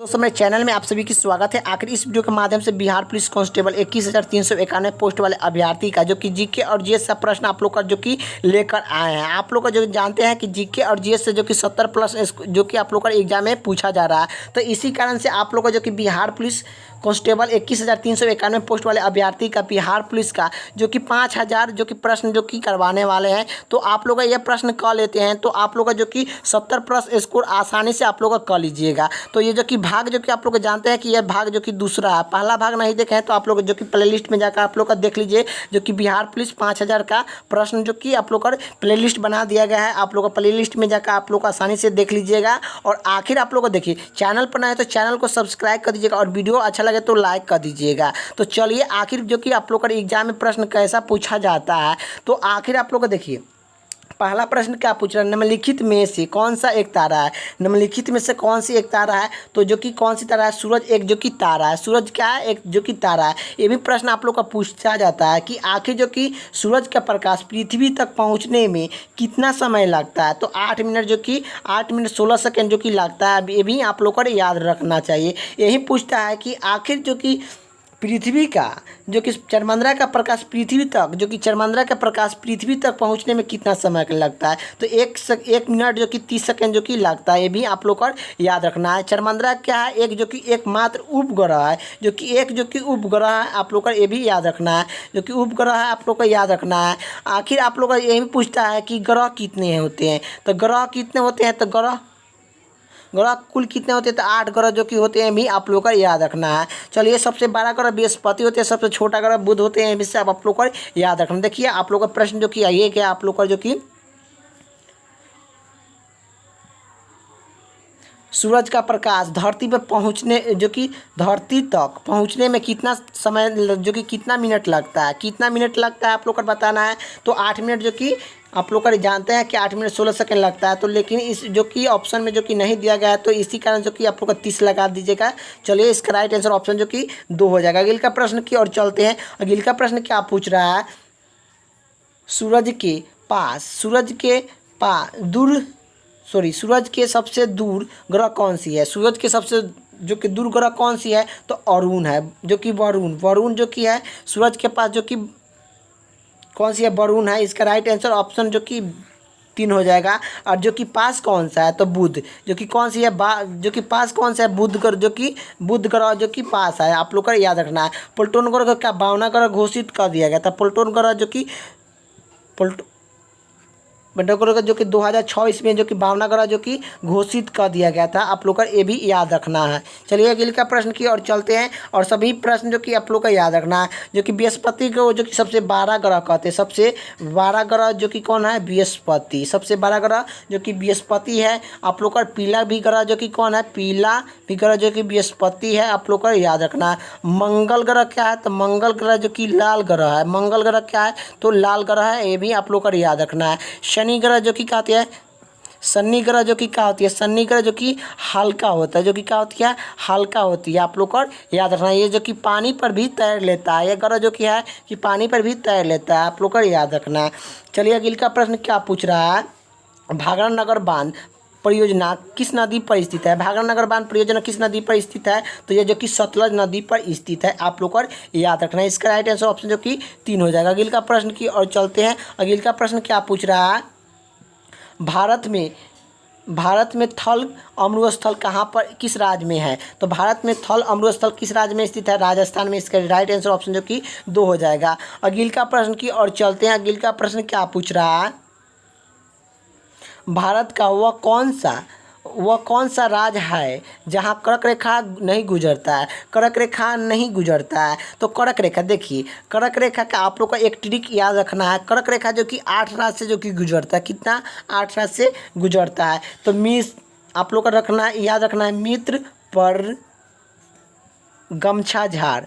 दोस्तों मेरे चैनल में आप सभी की स्वागत है। आखिर इस वीडियो के माध्यम से बिहार पुलिस कांस्टेबल 21,391 पोस्ट वाले अभ्यर्थी का जो कि जीके और जीएस का प्रश्न आप लोग का जो कि लेकर आए हैं। आप लोग का जो जानते हैं कि जीके और जीएस से जो कि 70 प्लस जो कि आप लोग का एग्जाम में पूछा जा रहा है, तो इसी कारण से आप लोग का जो कि बिहार पुलिस कांस्टेबल 21,391 पोस्ट वाले अभ्यर्थी का बिहार पुलिस का जो कि 5,000 जो कि प्रश्न जो कि करवाने वाले हैं। तो आप लोग यह प्रश्न कर लेते हैं तो आप लोग का जो कि 70 प्लस स्कोर आसानी से आप लोग कर लीजिएगा। तो ये जो कि भाग जो कि आप लोग जानते हैं कि यह भाग जो कि दूसरा है, पहला भाग नहीं देखे हैं तो आप लोग जो कि प्ले लिस्ट में जाकर आप लोग का देख लीजिए। जो कि बिहार पुलिस 5,000 का प्रश्न जो कि आप लोग का प्ले लिस्ट बना दिया गया है, आप लोग का प्ले लिस्ट में जाकर आप लोग आसानी से देख लीजिएगा। और आखिर आप लोग को देखिए, चैनल पर नए हैं तो चैनल को सब्सक्राइब कर दीजिएगा और वीडियो अच्छा लगे तो लाइक कर दीजिएगा। तो चलिए आखिर जो कि आप लोग का एग्जाम में प्रश्न कैसा पूछा जाता है, तो आखिर आप लोग को देखिए पहला प्रश्न क्या पूछ रहा है, निम्नलिखित में से कौन सा एक तारा है। निम्नलिखित में से कौन सी एक तारा है, तो जो कि कौन सी तारा है, सूरज एक जो कि तारा है। सूरज क्या है, एक जो कि तारा है। ये भी प्रश्न आप लोग का पूछा जाता है कि आखिर जो कि सूरज का प्रकाश पृथ्वी तक पहुंचने में कितना समय लगता है, तो 8 मिनट जो कि 8 मिनट 16 सेकेंड जो कि लगता है। ये भी आप लोग को याद रखना चाहिए। यही पूछता है कि आखिर जो कि पृथ्वी का जो कि चंद्रमा का प्रकाश पृथ्वी तक जो कि चंद्रमा का प्रकाश पृथ्वी तक पहुंचने में कितना समय लगता है, तो 1 मिनट जो कि 30 सेकेंड जो कि लगता है। ये भी आप लोग को याद रखना है। चंद्रमा क्या है, एक जो कि एकमात्र उपग्रह है, जो कि एक जो कि उपग्रह है, आप लोग का ये भी याद रखना है। जो कि उपग्रह है आप लोग को याद रखना है। आखिर आप लोग का यही पूछता है कि ग्रह कितने होते हैं, तो ग्रह कितने होते हैं, तो ग्रह कुल कितने होते हैं, तो 8 ग्रह जो कि होते हैं भी आप लोग का याद रखना है। चलिए, सबसे बड़ा ग्रह बृहस्पति होते हैं, सबसे छोटा ग्रह बुध होते हैं, इससे आप लोग का याद रखना। देखिए आप लोग का प्रश्न जो कि आइए क्या आप लोग का जो कि सूरज का प्रकाश धरती पर पहुंचने जो कि धरती तक पहुंचने में कितना समय जो कि कितना मिनट लगता है, कितना मिनट लगता है आप लोग को बताना है। तो 8 मिनट जो कि आप लोग का जानते हैं कि 8 मिनट 16 सेकंड लगता है। तो लेकिन इस जो कि ऑप्शन में जो कि नहीं दिया गया है, तो इसी कारण जो कि आप लोग का 30 लगा दीजिएगा। चलिए, इसका राइट आंसर ऑप्शन जो कि 2 हो जाएगा। अगले का प्रश्न की ओर चलते हैं। अगले का प्रश्न क्या पूछ रहा है, सूरज के पास दूर सूरज के सबसे दूर ग्रह कौन सी है। सूरज के सबसे जो कि दूर ग्रह कौन सी है, तो अरुण है, जो कि वरुण जो कि है सूरज के पास जो कि कौन सी है, वरुण है। इसका राइट आंसर ऑप्शन जो कि 3 हो जाएगा। और जो कि पास कौन सा है, तो बुध, जो कि कौन सी है जो कि पास कौन सा है, बुध ग्रह, जो कि बुध ग्रह जो कि पास है। आप लोग का याद रखना है। प्लूटोन ग्रह का 52 ग्रह घोषित कर दिया गया था। प्लूटोन ग्रह जो कि बंटों का जो कि 2006 ईस्वी जो कि 52 ग्रह जो कि घोषित कर दिया गया था। आप लोग का ये भी याद रखना है। चलिए अगले का प्रश्न की ओर चलते हैं। और सभी प्रश्न जो कि आप लोग का याद रखना है। जो कि बृहस्पति को जो कि सबसे 12 ग्रह कहते हैं, सबसे 12 ग्रह जो कि कौन है, बृहस्पति, सबसे 12 ग्रह जो कि बृहस्पति है। आप लोग का पीला भी ग्रह जो कि कौन है, पीला भी ग्रह जो कि बृहस्पति है। आप लोग का याद रखना है। मंगल ग्रह क्या है, तो मंगल ग्रह जो कि लाल ग्रह है। मंगल ग्रह क्या है, तो लाल ग्रह है। ये भी आप लोग का याद रखना है। शनि ग्रह जो कि कहते हैं, शनि ग्रह जो कि क्या होती है, शनि ग्रह जो कि हल्का होता है, जो कि क्या होती है, हल्का होती है। आप लोग को याद रखना है। ये जो कि पानी पर भी तैर लेता है, ये ग्रह जो कि है कि पानी पर भी तैर लेता है। आप लोग को याद रखना है। चलिए अगले का प्रश्न क्या पूछ रहा है, भाखड़ा नगर बांध परियोजना किस नदी पर स्थित है। भाखड़ा नगर बांध परियोजना किस नदी पर स्थित है, तो ये जो कि सतलज नदी पर स्थित है। आप लोग को याद रखना है। इसका राइट आंसर ऑप्शन जो कि 3 हो जाएगा। अगले का प्रश्न की और चलते हैं। अगले का प्रश्न क्या पूछ रहा है, भारत में थल अमृतस्थल कहाँ पर किस राज्य में है, तो भारत में थल अमृतस्थल किस राज्य में स्थित है, राजस्थान में। इसका राइट आंसर ऑप्शन जो कि 2 हो जाएगा। अगले का प्रश्न की और चलते हैं। अगले का प्रश्न क्या पूछ रहा है, भारत का वह कौन सा राज्य है जहाँ कर्क रेखा नहीं गुजरता है, कर्क रेखा नहीं गुजरता है। तो कर्क रेखा देखिए, कर्क रेखा का आप लोग का एक ट्रिक याद रखना है। कर्क रेखा जो कि 8 राज्य से जो कि गुजरता है, कितना, 8 राज्य से गुजरता है। तो आप लोग का रखना है, याद रखना है, मित्र पर गमछा झाड़।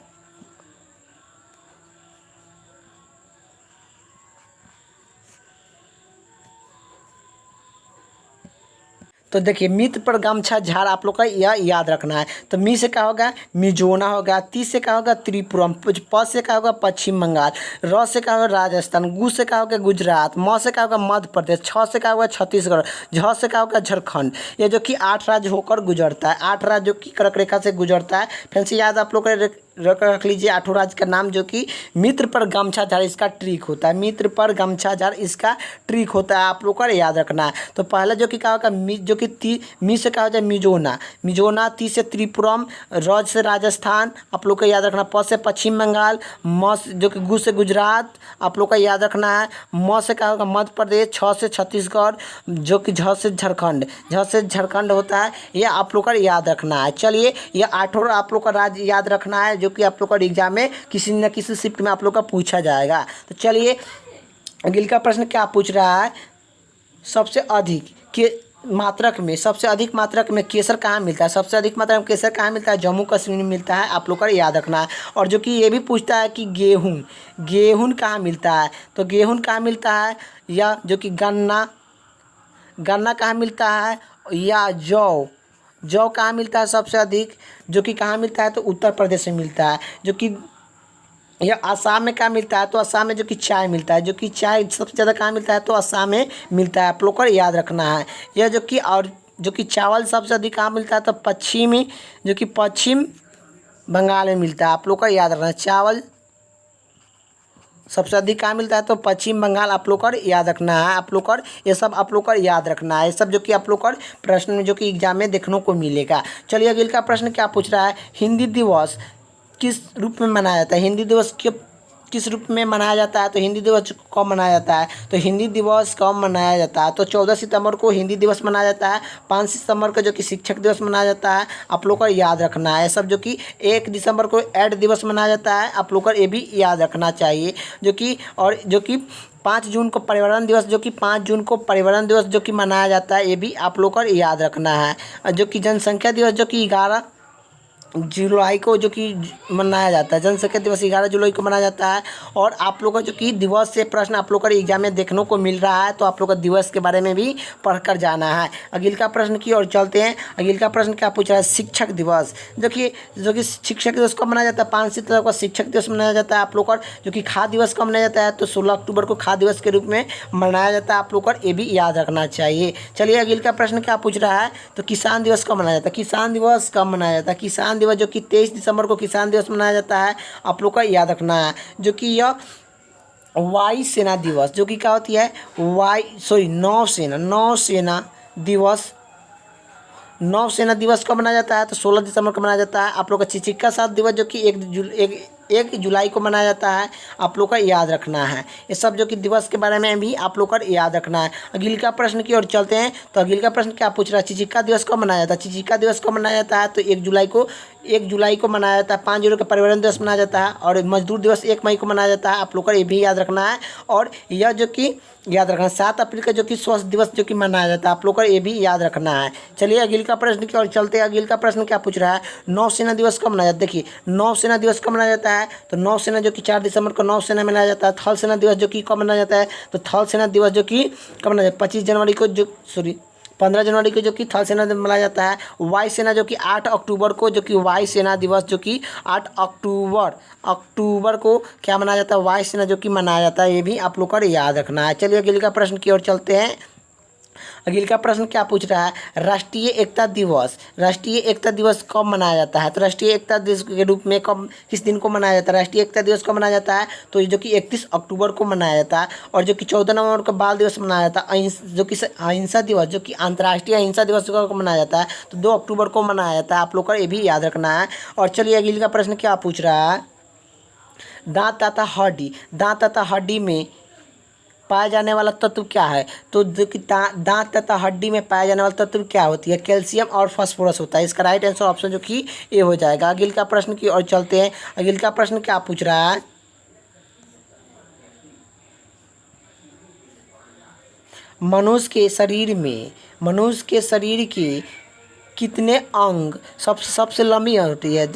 तो तो देखिए मित्र पर गमछा झाड़ आप लोग का यह याद रखना है। तो मी से क्या होगा मिजोना होगा, ती से क्या होगा त्रिपुरम, प से क्या होगा पश्चिम बंगाल, र से क्या होगा राजस्थान, गु से क्या होगा गुजरात, म से क्या होगा मध्य प्रदेश, छ से क्या होगा छत्तीसगढ़, झ से क्या होगा झारखंड। ये जो कि 8 राज्य होकर गुजरता है, 8 राज्य जो कि कर्क रेखा से गुजरता है। फिर से याद आप लोग रख लीजिए 8 राज्य का नाम जो कि मित्र पर गमछा झाड़ इसका ट्रिक होता है, मित्र पर गमछा झाड़ इसका ट्रिक होता है, आप लोग को याद रखना है। तो पहला जो कि क्या होगा जो कि मी से क्या हो जाए मिजोना, मिजोना, ती से त्रिपुरम, रज से राजस्थान आप लोग को याद रखना, प से पश्चिम बंगाल, म जो कि गु से गुजरात आप लोग का याद रखना है, म से क्या होगा मध्य प्रदेश, छ से छत्तीसगढ़, जो कि झ से झारखंड, झ से झारखंड होता है, ये आप लोग का याद रखना है। चलिए ये 8 आप लोग का राज्य याद रखना है जो कि आप लोग का एग्जाम में किसी न किसी शिफ्ट में आप लोग का पूछा जाएगा। तो चलिए अगले का प्रश्न क्या पूछ रहा है, सबसे अधिक के मात्रक में, सबसे अधिक मात्रक में केसर कहाँ मिलता है, सबसे अधिक मात्रा में केसर कहाँ मिलता है, जम्मू कश्मीर में मिलता है, आप लोग का याद रखना है। और जो कि ये भी पूछता है कि गेहूँ कहाँ मिलता है, तो गेहूँ कहाँ मिलता है, या जो कि गन्ना कहाँ मिलता है, या जौ कहाँ मिलता है सबसे अधिक, जो कि कहाँ मिलता है तो उत्तर प्रदेश में मिलता है। जो कि यह आसाम में क्या मिलता है, तो आसाम में जो कि चाय मिलता है, जो कि चाय सबसे ज़्यादा कहाँ मिलता है तो आसाम में मिलता है, आप लोग को याद रखना है। यह जो कि और जो कि चावल सबसे अधिक कहाँ मिलता है तो पश्चिम बंगाल में मिलता है, आप लोग को याद रखना है। चावल सबसे अधिक कहाँ मिलता है तो पश्चिम बंगाल, आप लोग को याद रखना है। आप लोग को ये सब आप लोग को याद रखना है, ये सब जो कि आप लोग को प्रश्न में जो कि एग्जाम में देखने को मिलेगा। चलिए अगले का प्रश्न क्या पूछ रहा है, हिंदी दिवस किस रूप में मनाया जाता है, हिंदी दिवस किस रूप में मनाया जाता है, तो हिंदी दिवस कब मनाया जाता है, तो हिंदी दिवस कब मनाया जाता है, तो 14 सितंबर को हिंदी दिवस मनाया जाता है, 5 सितंबर को जो कि शिक्षक दिवस मनाया जाता है, आप लोग को याद रखना है। सब जो कि 1 दिसंबर को एड दिवस मनाया जाता है, आप लोग को ये भी याद रखना चाहिए। जो कि 5 जून को पर्यावरण दिवस, जो कि 5 जून को पर्यावरण दिवस जो कि मनाया जाता है, ये भी आप लोग को याद रखना है। जो कि जनसंख्या दिवस जो कि 11 जुलाई को जो कि मनाया जाता है, जनसंख्या दिवस 11 जुलाई को मनाया जाता है। और आप लोग का जो कि दिवस से प्रश्न आप लोग का एग्जाम में देखने को मिल रहा है, तो आप लोग का दिवस के बारे में भी पढ़कर जाना है। अगले का प्रश्न की ओर चलते हैं। अगले का प्रश्न क्या पूछ रहा है, शिक्षक दिवस, जो कि शिक्षक दिवस कब मनाया जाता है, 5 सितंबर को शिक्षक दिवस मनाया जाता है। आप लोग का जो कि खाद्य दिवस कब मनाया जाता है, तो 16 अक्टूबर को खाद्य दिवस के रूप में मनाया जाता है, आप लोग का ये भी याद रखना चाहिए। चलिए अगले का प्रश्न क्या पूछ रहा है, तो किसान दिवस कब मनाया जाता है, किसान दिवस कब मनाया जाता है, किसान दिवस जो कि 23 दिसंबर को किसान दिवस मनाया जाता है, आप लोग का याद रखना है। जो कि यह वायु सेना दिवस जो कि क्या होती है नौसेना दिवस कब मनाया जाता है, तो 16 दिसंबर को मनाया जाता है। आप लोग का चिचिक्का साथ दिवस जो कि 1 जुलाई को मनाया जाता है, आप लोग का याद रखना है। ये सब जो कि दिवस के बारे में भी आप लोग का याद रखना है। अगले का प्रश्न की ओर चलते हैं। तो अगले का प्रश्न क्या पूछ रहा है, चिचिक्का दिवस कब मनाया जाता है, चिचिक्का दिवस कब मनाया जाता है, तो 1 जुलाई को मनाया जाता है। 5 जुलाई को पर्यावरण दिवस मनाया जाता है, और मजदूर दिवस 1 मई को मनाया जाता है, आप लोग का ये भी याद रखना है। और यह जो कि याद रखना 7 अप्रैल का जो कि स्वास्थ्य दिवस जो कि मनाया जाता है, आप लोग का ये भी याद रखना है। चलिए अगले का प्रश्न की ओर चलते हैं। अगले का प्रश्न क्या पूछ रहा है, नौसेना दिवस कब मनाया जाता है, देखिए नौसेना दिवस कब मनाया जाता है, तो नौसेना जो कि 4 दिसंबर को नौसेना मनाया जाता है। थल सेना दिवस जो कि कब मनाया जाता है, तो थल सेना दिवस जो कि कब मनाया जाता है, 15 जनवरी को जो कि थल सेना दिवस मनाया जाता है। वायु सेना जो कि 8 अक्टूबर को जो कि वायु सेना दिवस जो कि 8 अक्टूबर को क्या मनाया जाता है, वायु सेना जो कि मनाया जाता है, ये भी आप लोग को याद रखना है। चलिए अगले का प्रश्न की ओर चलते हैं। अगले का प्रश्न क्या पूछ रहा है, राष्ट्रीय एकता दिवस कब मनाया जाता है, तो राष्ट्रीय एकता दिवस के रूप में किस दिन को मनाया जाता है, राष्ट्रीय एकता दिवस कब मनाया जाता है, तो जो कि 31 अक्टूबर को मनाया जाता है। और जो कि 14 नवंबर को बाल दिवस मनाया जाता है। जो कि अहिंसा दिवस जो कि अंतर्राष्ट्रीय अहिंसा दिवस को मनाया जाता है, तो 2 अक्टूबर को मनाया जाता है, आप लोग का ये भी याद रखना है। और चलिए अगले का प्रश्न क्या पूछ रहा है, दांत तथा हड्डी में पाया जाने वाला तत्व क्या है, तो जो कि दांत तथा हड्डी में पाया जाने वाला तत्व क्या होती है, कैल्शियम और फास्फोरस होता है। इसका राइट आंसर ऑप्शन जो कि ए हो जाएगा। अगले का प्रश्न की ओर चलते हैं। अगले का प्रश्न क्या पूछ रहा है, मनुष्य के शरीर के कितने अंग सबसे लंबी होती है,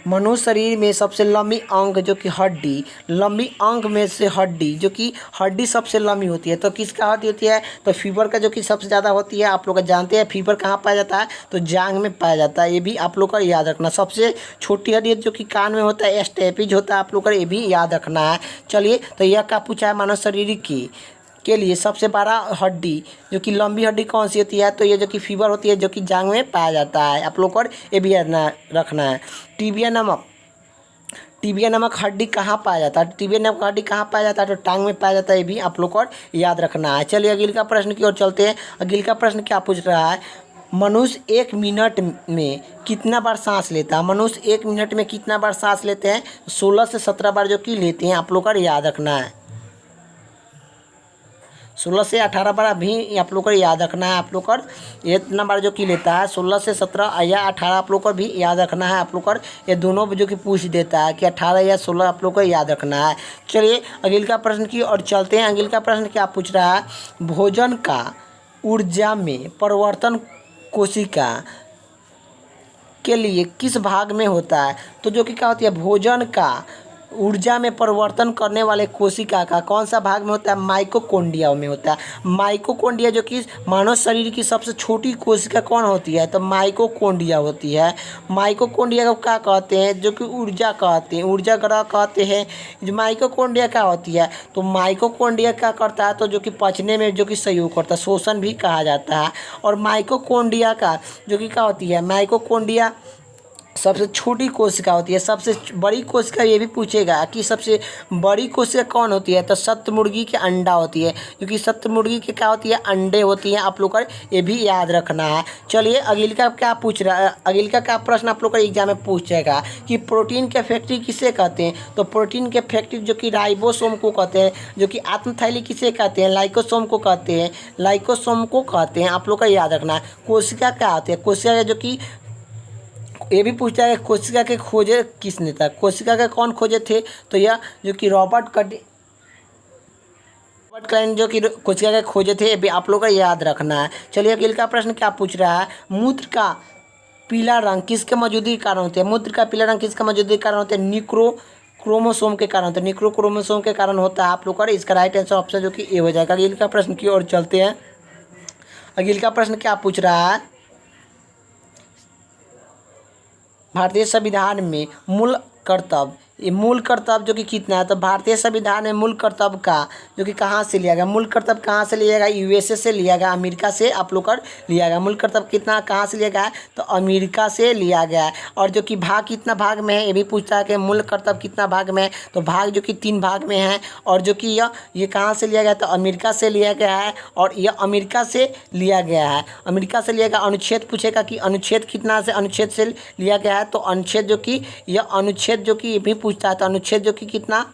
मनुष्य शरीर में सबसे लंबी अंग जो कि हड्डी, लंबी अंग में से हड्डी जो कि हड्डी सबसे लंबी होती है तो किसका होती है? तो फीवर का जो कि सबसे ज़्यादा होती है। आप लोग जानते हैं फीवर कहाँ पाया जाता है? तो जांघ में पाया जाता है। ये भी आप लोग का याद रखना। सबसे छोटी हड्डी जो कि कान में होता है स्टेपिज होता है, आप लोग का ये भी याद रखना है। चलिए, तो यह क्या पूछा है? मानव शरीर की के लिए सबसे बड़ा हड्डी जो कि लंबी हड्डी कौन सी होती है? तो ये जो कि फीवर होती है जो कि जांघ में पाया जाता है। आप लोग को ये भी याद रखना है। टीबिया नामक हड्डी कहाँ पाया जाता है? टीबिया नामक हड्डी कहाँ पाया जाता है? तो टांग में पाया जाता है। ये भी आप लोग को याद रखना है। चलिए अगले का प्रश्न की ओर चलते हैं। अगले का प्रश्न क्या पूछ रहा है? मनुष्य 1 मिनट में कितना बार सांस लेता है? मनुष्य 1 मिनट में कितना बार सांस लेते हैं? 16 से 17 बार जो कि लेते हैं। आप लोग को याद रखना है। 16 से 18 बार भी आप लोग को याद रखना है। आप लोग को इतना बार जो कि लेता है 16 से 17 या 18 आप लोग को भी याद रखना है। आप लोग को ये दोनों जो कि पूछ देता है कि 18 या 16 आप लोग को याद रखना है। चलिए अगले का प्रश्न की और चलते हैं। अगले का प्रश्न क्या पूछ रहा है? भोजन का ऊर्जा में परिवर्तन कोशिका के लिए किस भाग में होता है? तो जो कि क्या होती है? भोजन का ऊर्जा में परिवर्तन करने वाले कोशिका का कौन सा भाग में होता है? माइटोकॉन्ड्रिया में होता है। माइटोकॉन्ड्रिया जो कि मानव शरीर की सबसे छोटी कोशिका कौन होती है? तो माइटोकॉन्ड्रिया होती है। माइटोकॉन्ड्रिया को क्या कहते हैं? जो कि ऊर्जा कहते हैं, ऊर्जा ग्रह कहते हैं। जो माइटोकॉन्ड्रिया क्या होती है? तो माइटोकॉन्ड्रिया क्या करता है? तो जो कि पचने में जो कि सहयोग करता है, शोषण भी कहा जाता है। और माइटोकॉन्ड्रिया का जो कि क्या होती है? माइटोकॉन्ड्रिया सबसे छोटी कोशिका होती है। सबसे बड़ी कोशिका ये भी पूछेगा कि सबसे बड़ी कोशिका कौन होती है? तो शतुर्मुर्गी के अंडा होती है, क्योंकि शतुर्मुर्गी के क्या होती है? अंडे होती हैं। आप लोग का ये भी याद रखना है। चलिए अगले का क्या पूछ रहा है? अगले का क्या प्रश्न आप लोग का एग्जाम में पूछेगा कि प्रोटीन के फैक्ट्री किसे कहते हैं? तो प्रोटीन के फैक्ट्री जो कि राइबोसोम को कहते हैं। जो कि आत्मथैली किसे कहते हैं? लाइकोसोम को कहते हैं। लाइकोसोम को कहते हैं। आप लोग का याद रखना है। कोशिका क्या होती है? कोशिका जो कि ये भी पूछता है कोशिका के खोजे किसने था? कोशिका के कौन खोजे थे? तो यह जो कि रॉबर्ट क्लाइन जो कि कोशिका के खोजे थे। ये भी आप लोग का याद रखना है। चलिए अगले का प्रश्न क्या पूछ रहा है? मूत्र का पीला रंग किसके मौजूदगी के कारण होते हैं? मूत्र का पीला रंग किसके मौजूदगी के कारण होते हैं? क्रोमोसोम के कारण होता है। क्रोमोसोम के कारण होता है। आप लोग का इसका राइट आंसर ऑप्शन जो कि ए हो जाएगा। अगले का प्रश्न की ओर चलते हैं। अगले का प्रश्न क्या पूछ रहा है? भारतीय संविधान में मूल कर्तव्य जो कि कितना है? तो भारतीय संविधान में मूल कर्तव्य का जो कि कहाँ से लिया गया? मूल कर्तव्य कहाँ से लिया गया? यूएसए से लिया गया, अमेरिका से आप लोग कर लिया गया। मूल कर्तव्य कितना कहाँ से लिया गया है? तो अमेरिका से लिया गया है। और जो कि भाग कितना भाग में है? ये भी पूछता है कि मूल कर्तव्य कितना भाग में है? तो भाग जो कि 3 भाग में है। और जो कि ये कहाँ से लिया गया? तो अमेरिका से लिया गया है। और यह अमेरिका से लिया गया है। अमेरिका से लिया गया। अनुच्छेद पूछेगा कि अनुच्छेद कितना से अनुच्छेद से लिया गया है? तो अनुच्छेद जो कि यह अनुच्छेद जो कि ये भी पूछता है। तो अनुच्छेद जो कि कितना?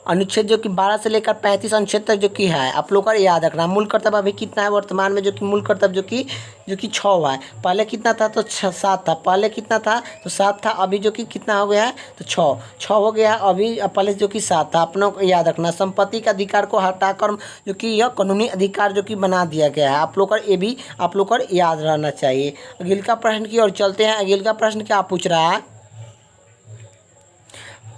अनुच्छेद जो कि 12 से लेकर 35 अनुच्छेद तक जो कि है। आप लोग का याद रखना। मूल कर्तव्य अभी कितना है वर्तमान में? जो कि मूल कर्तव्य जो कि 6 है। पहले कितना था? तो 7 था। पहले कितना था? तो 7 था। अभी जो कि कितना हो गया है? तो 6 हो गया। अभी पहले जो कि 7 था। अपनों को याद रखना। संपत्ति के अधिकार को हटाकर जो कि यह कानूनी अधिकार जो कि बना दिया गया है। आप लोग का ये भी आप लोग का याद रहना चाहिए। अगले का प्रश्न की ओर चलते हैं। अगले का प्रश्न क्या पूछ रहा है?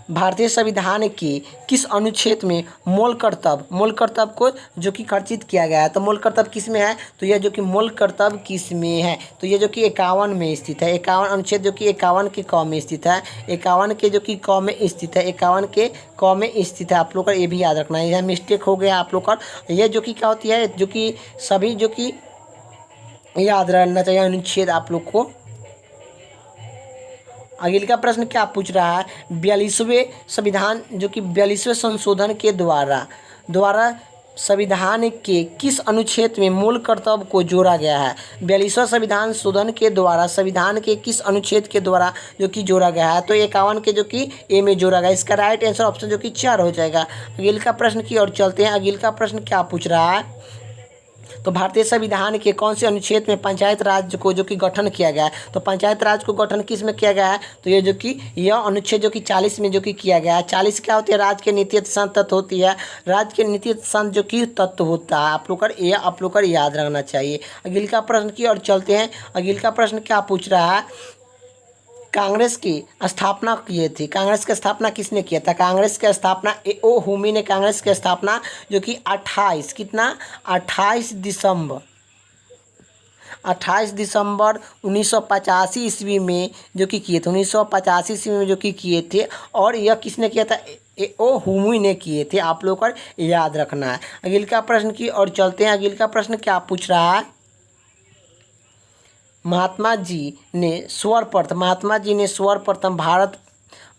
भारतीय संविधान के किस अनुच्छेद में मूल कर्तव्य को जो कि खर्चित किया गया है? तो मूल कर्तव्य किस में है? तो यह जो कि मूल कर्तव्य किस में है? तो ये जो कि 51 में स्थित है। 51 अनुच्छेद जो कि 51 के क में स्थित है। 51 के जो कि क में स्थित है। 51 के क में स्थित है। आप लोग का ये भी याद रखना है। यह मिस्टेक हो गया आप लोग का। ये जो कि क्या होती है? जो कि सभी जो कि याद रहना चाहिए अनुच्छेद आप लोग को। अगले का प्रश्न क्या पूछ रहा है? 42वें संविधान जो कि 42वें संशोधन के द्वारा संविधान के किस अनुच्छेद में मूल कर्तव्य को जोड़ा गया है? 42वां संविधान शोधन के द्वारा संविधान के किस अनुच्छेद के द्वारा जो कि जोड़ा गया है? तो 51 के जो कि ए में जोड़ा गया। इसका राइट आंसर ऑप्शन जो कि 4 हो जाएगा। अगले का प्रश्न की ओर चलते हैं। अगले का प्रश्न क्या पूछ रहा है? तो भारतीय संविधान के कौन से अनुच्छेद में पंचायत राज को जो कि गठन किया गया है? तो पंचायत राज को गठन किस में किया गया है? तो ये जो कि यह अनुच्छेद जो कि 40 में जो कि किया गया है। 40 क्या होती है? राज्य के नीति शांत तत्व होती है। राज्य के नीति शांत जो कि तत्व होता है। आप लोग का याद रखना चाहिए। अगले का प्रश्न की ओर चलते हैं। अगले का प्रश्न क्या पूछ रहा है? कांग्रेस की स्थापना किए थे। कांग्रेस की स्थापना किसने किया था? कांग्रेस की स्थापना ए.ओ. हुमी ने कांग्रेस की स्थापना जो कि 28 दिसंबर 1985 ईस्वी में जो कि किए थे। 1985 ईस्वी में जो कि किए थे। और यह किसने किया था? ए.ओ. हुमी ने किए थे। आप लोग को याद रखना है। अगले का प्रश्न की और चलते हैं। अगले का प्रश्न क्या पूछ रहा है? महात्मा जी ने सर्वप्रथम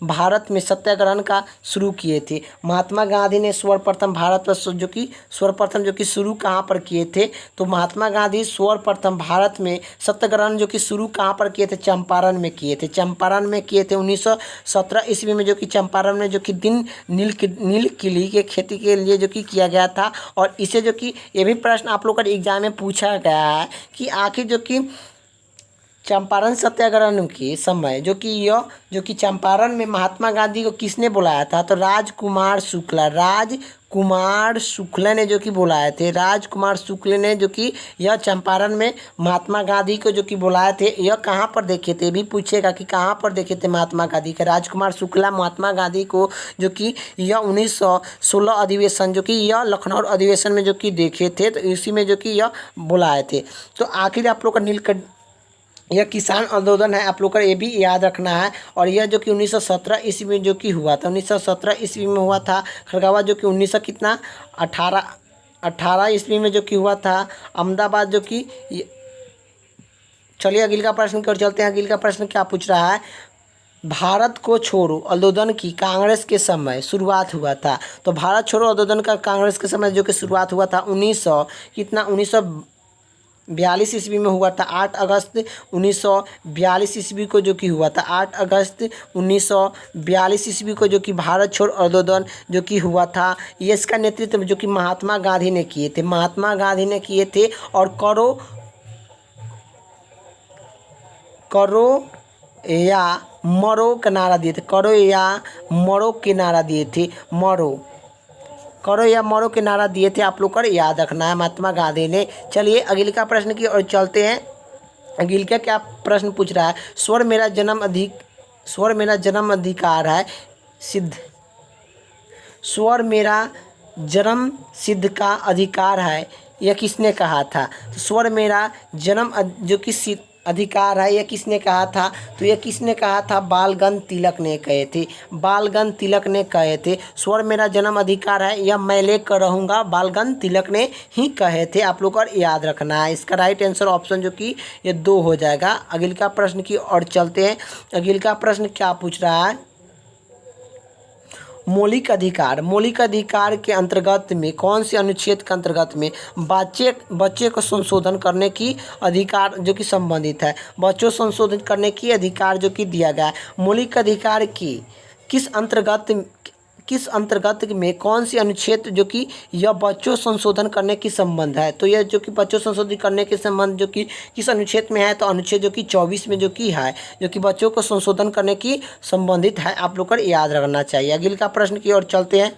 भारत में सत्याग्रह का शुरू किए थे। महात्मा गांधी ने सर्वप्रथम जो कि शुरू कहाँ पर किए थे? तो महात्मा गांधी सर्वप्रथम भारत में सत्याग्रह जो कि शुरू कहाँ पर किए थे? चंपारण में किए थे। चंपारण में किए थे 1917 ईस्वी में, जो कि चंपारण में जो कि नील किली के खेती के लिए जो कि किया गया था। और इसे जो कि ये भी प्रश्न आप लोग का एग्जाम में पूछा गया है कि आखिर जो कि चंपारण सत्याग्रह के समय जो कि चंपारण में महात्मा गांधी को किसने बुलाया था? तो राजकुमार शुक्ला ने जो कि बुलाए थे। राजकुमार शुक्ल ने जो कि यह चंपारण में महात्मा गांधी को जो कि बुलाए थे। यह कहाँ पर देखे थे? भी पूछेगा कि कहाँ पर देखे थे महात्मा गांधी के। राजकुमार शुक्ला महात्मा गांधी को जो कि यह 1916 अधिवेशन जो कि यह लखनऊ अधिवेशन में जो कि देखे थे। तो इसी में जो कि यह बुलाए थे। तो आखिर आप लोग का यह किसान आंदोलन है, आप लोग का ये भी याद रखना है। और यह जो कि 1917 ईस्वी में जो कि हुआ था। 1917 ईस्वी में हुआ था। खड़गवा जो कि 18 ईस्वी में जो कि हुआ था। अहमदाबाद जो कि चलिए अगले का प्रश्न की ओर चलते हैं। अगले का प्रश्न क्या पूछ रहा है? भारत को छोड़ो आंदोलन की कांग्रेस के समय शुरुआत हुआ था। तो भारत छोड़ो आंदोलन का कांग्रेस के समय जो कि शुरुआत हुआ था 1942 ईस्वी में हुआ था। 8 अगस्त 1942 ईस्वी को जो कि हुआ था। 8 अगस्त 1942 ईस्वी को जो कि भारत छोड़ आंदोलन जो कि हुआ था, ये इसका नेतृत्व जो कि महात्मा गांधी ने किए थे। महात्मा गांधी ने किए थे। और करो या मरो का नारा दिए थे। करो या मरो के नारा दिए थे। करो या मरो के नारा दिए थे। आप लोग को याद रखना है महात्मा गांधी ने। चलिए अगले का प्रश्न की ओर चलते हैं। अगले का क्या प्रश्न पूछ रहा है? स्वर मेरा जन्म अधिकार है सिद्ध। स्वर मेरा जन्म सिद्ध का अधिकार है, यह किसने कहा था? तो स्वर मेरा जन्म जो कि अधिकार है, यह किसने कहा था? तो यह किसने कहा था? बालगंज तिलक ने कहे थे। बालगंज तिलक ने कहे थे स्वर मेरा जन्म अधिकार है, यह मैं लेकर रहूँगा, बालगंज तिलक ने ही कहे थे। आप लोग को याद रखना है। इसका राइट आंसर ऑप्शन जो कि ये 2 हो जाएगा। अगले का प्रश्न की ओर चलते हैं। अगले का प्रश्न क्या पूछ रहा है? मौलिक अधिकार के अंतर्गत में कौन से अनुच्छेद के अंतर्गत में बच्चे को संशोधन करने की अधिकार जो कि संबंधित है? बच्चों संशोधन करने की अधिकार जो कि दिया गया है। मौलिक अधिकार की किस अंतर्गत में कौन सी अनुच्छेद जो कि यह बच्चों संशोधन करने की संबंध है? तो यह जो कि बच्चों संशोधन करने के संबंध जो कि किस अनुच्छेद में है? तो अनुच्छेद जो कि 24 में जो कि है, जो कि बच्चों को संशोधन करने की संबंधित है। आप लोग को याद रखना चाहिए। अगले का प्रश्न की ओर चलते हैं।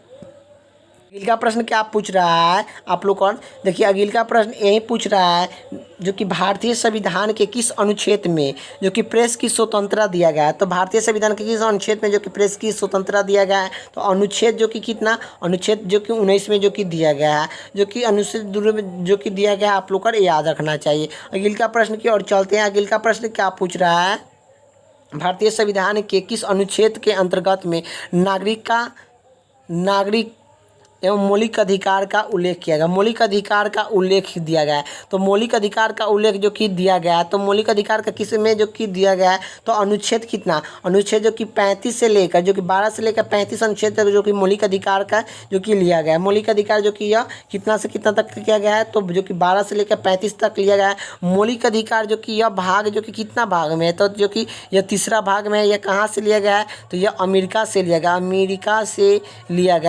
अगले का प्रश्न क्या पूछ रहा है? आप लोग को देखिए, अगले का प्रश्न यही पूछ रहा है जो कि भारतीय संविधान के किस अनुच्छेद में जो कि प्रेस की स्वतंत्रता दिया गया है? तो भारतीय संविधान के किस अनुच्छेद में जो कि प्रेस की स्वतंत्रता दिया गया है? तो अनुच्छेद जो कि कितना? अनुच्छेद जो कि 19 में जो कि दिया गया है, जो कि अनुच्छेद में जो कि दिया गया है। आप लोग को याद रखना चाहिए। अगले का प्रश्न की ओर चलते हैं। अगले का प्रश्न क्या पूछ रहा है? भारतीय संविधान के किस अनुच्छेद के अंतर्गत में नागरिक एवं मौलिक अधिकार का उल्लेख किया गया? मौलिक अधिकार का उल्लेख दिया गया है। तो मौलिक अधिकार का उल्लेख जो कि दिया गया है, तो मौलिक अधिकार का किस में जो कि दिया गया है? तो अनुच्छेद कितना? अनुच्छेद जो कि 35 से लेकर जो कि 12 से लेकर 35 अनुच्छेद तक जो कि मौलिक अधिकार का जो कि लिया गया है। मौलिक अधिकार जो कि यह कितना से कितना तक किया गया है? तो जो कि 12 से लेकर 35 तक लिया गया है। मौलिक अधिकार जो कि यह भाग जो कि कितना भाग में है? तो जो कि यह तीसरा भाग में है। यह कहाँ से लिया गया है? तो यह अमेरिका से लिया गया।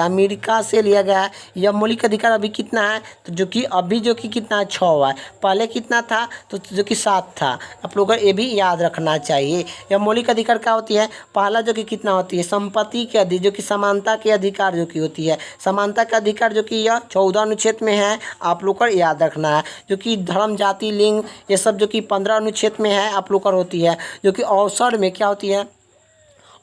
अमेरिका से लिया दिया गया है। यह मौलिक अधिकार अभी कितना है, तो जो कि अभी जो कि कितना 6 है, पहले कितना था तो जो कि 7 था। आप लोगों को ये भी याद रखना चाहिए। यह मौलिक अधिकार क्या होती है, पहला जो कि कितना होती है, संपत्ति के अधिकार जो कि समानता के अधिकार जो कि होती है, समानता का अधिकार जो कि यह 14 अनुच्छेद में है, आप लोग को याद रखना है। जो कि धर्म, जाति, लिंग ये सब जो कि 15 अनुच्छेद में है, आप लोग को होती है। जो कि अवसर में क्या होती है,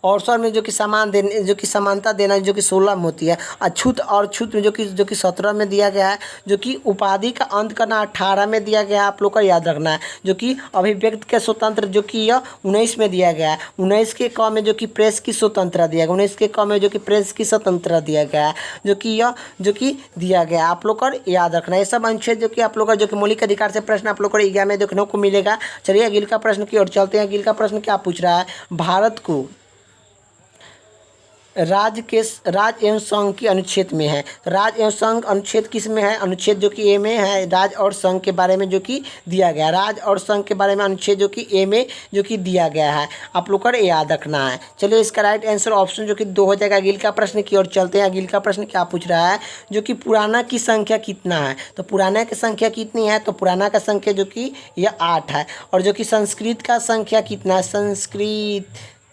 अवसर में जो कि समान देने जो कि समानता देना जो कि 16 में होती है। अछूत और छूत में जो कि 17 में दिया गया है। जो कि उपाधि का अंत करना 18 में दिया गया है, आप लोग को याद रखना है। जो कि अभिव्यक्ति के स्वतंत्र जो कि यह 19 में दिया गया है। 19 के क में जो कि प्रेस की स्वतंत्रता दिया गया, 19 के क में जो कि प्रेस की स्वतंत्रता दिया गया है। जो कि यह जो कि दिया गया है, आप लोग को याद रखना है। ये सब अनुच्छेद जो कि आप लोग का जो कि मौलिक अधिकार से प्रश्न आप लोग को एग्जाम में देखने को मिलेगा। चलिए अगले का प्रश्न की ओर चलते हैं। अगले का प्रश्न क्या पूछ रहा है, भारत को राज्य एवं संघ की अनुच्छेद में है। राज्य एवं संघ अनुच्छेद किस में है, अनुच्छेद जो कि ए में है। राज्य और संघ के बारे में जो कि दिया गया है, राज्य और संघ के बारे में अनुच्छेद जो कि ए में जो कि दिया गया है, आप लोग को याद रखना है। चलिए इसका राइट आंसर ऑप्शन जो कि 2 हो जाएगा। अगले का प्रश्न की ओर चलते हैं। अगले का प्रश्न क्या पूछ रहा है, जो कि पुराना की संख्या कितना है। तो पुराना की संख्या कितनी है, तो पुराना का संख्या जो कि यह 8 है। और जो कि संस्कृत का संख्या कितना है,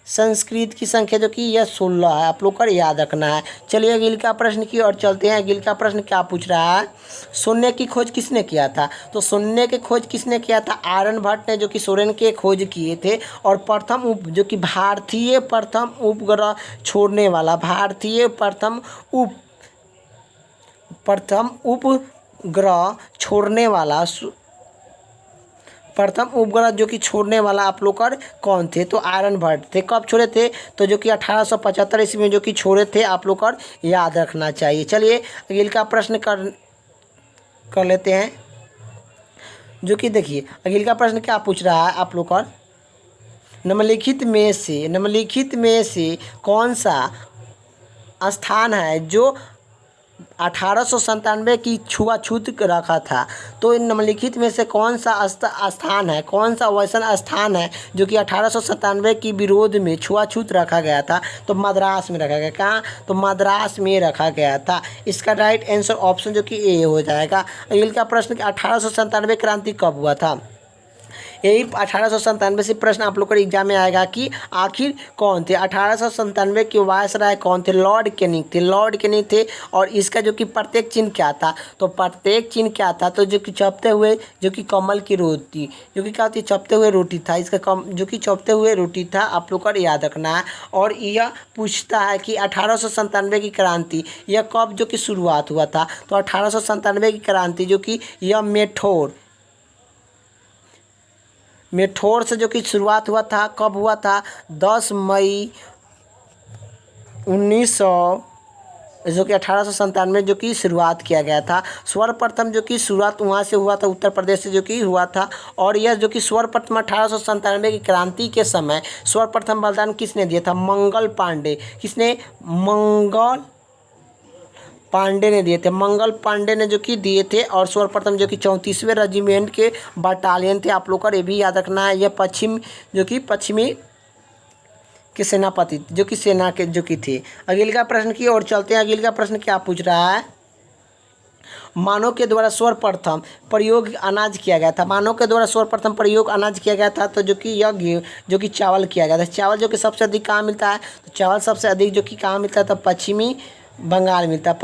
संस्कृत की संख्या जो कि यह 16 है, आप लोग को याद रखना है। चलिए अगले का प्रश्न की ओर चलते हैं। अगले का प्रश्न क्या पूछ रहा है, शून्य की खोज किसने किया था। तो शून्य की खोज किसने किया था, आर्यभट्ट ने जो कि सोरेन के खोज किए थे। और जो कि भारतीय प्रथम उपग्रह छोड़ने वाला, भारतीय प्रथम उपग्रह छोड़ने वाला प्रथम उपग्रह जो कि छोड़ने वाला आप लोग कर कौन थे, तो आर्यभट्ट थे। कब छोड़े थे, तो जो कि 1875 ईस्वी में जो कि छोड़े थे, आप लोग कर याद रखना चाहिए। चलिए अगले का प्रश्न कर लेते हैं। जो कि देखिए अगले का प्रश्न क्या पूछ रहा है, आप लोग कर निम्नलिखित में से कौन सा स्थान है जो 1897 की छुआछूत रखा था। तो इन निम्नलिखित में से कौन सा स्थान है, कौन सा वैसा स्थान है जो कि 1897 की विरोध में छुआछूत रखा गया था, तो मद्रास में रखा गया। कहाँ, तो मद्रास में रखा गया था। इसका राइट आंसर ऑप्शन जो कि ए हो जाएगा। अगले का प्रश्न 1897 क्रांति कब हुआ था, यही 1897 से प्रश्न आप लोग को एग्जाम में आएगा कि आखिर कौन थे 1897 के वायसराय कौन थे, लॉर्ड कैनिंग थे। और इसका जो कि प्रत्येक चिन्ह क्या था, तो प्रत्येक चिन्ह क्या था, तो जो कि चपते हुए जो कि कमल की रोटी जो कि क्या होती है, चपते हुए रोटी था। इसका जो कि चपते हुए रोटी था, आप लोग को याद रखना है। और यह पूछता है कि 1897 की क्रांति यह कब जो कि शुरुआत हुआ था, तो 1897 की क्रांति जो कि यह मेठोर से जो कि शुरुआत हुआ था, कब हुआ था, 10 मई 1900 जो कि 1897 जो कि शुरुआत किया गया था। सर्वप्रथम जो कि शुरुआत वहाँ से हुआ था, उत्तर प्रदेश से जो कि हुआ था। और यह जो कि सर्वप्रथम 1897 की क्रांति के समय सर्वप्रथम बलिदान किसने दिया था, मंगल पांडे ने दिए थे। मंगल पांडे ने जो कि दिए थे। और सर्वप्रथम जो कि 34वें रेजिमेंट के बटालियन थे, आप लोग को ये भी याद रखना है। यह पश्चिमी के सेनापति जो कि सेना के जो कि थे। अगले का प्रश्न की ओर चलते हैं। अगले का प्रश्न क्या पूछ रहा है, मानव के द्वारा सर्वप्रथम प्रयोग अनाज किया गया था। मानव के द्वारा सर्वप्रथम प्रयोग अनाज किया गया था, तो जो कि यह जो कि चावल किया गया था। चावल जो कि सबसे अधिक कहाँ मिलता है, तो चावल सबसे अधिक जो कि कहाँ मिलता है, तो पश्चिमी बंगाल मिलता है।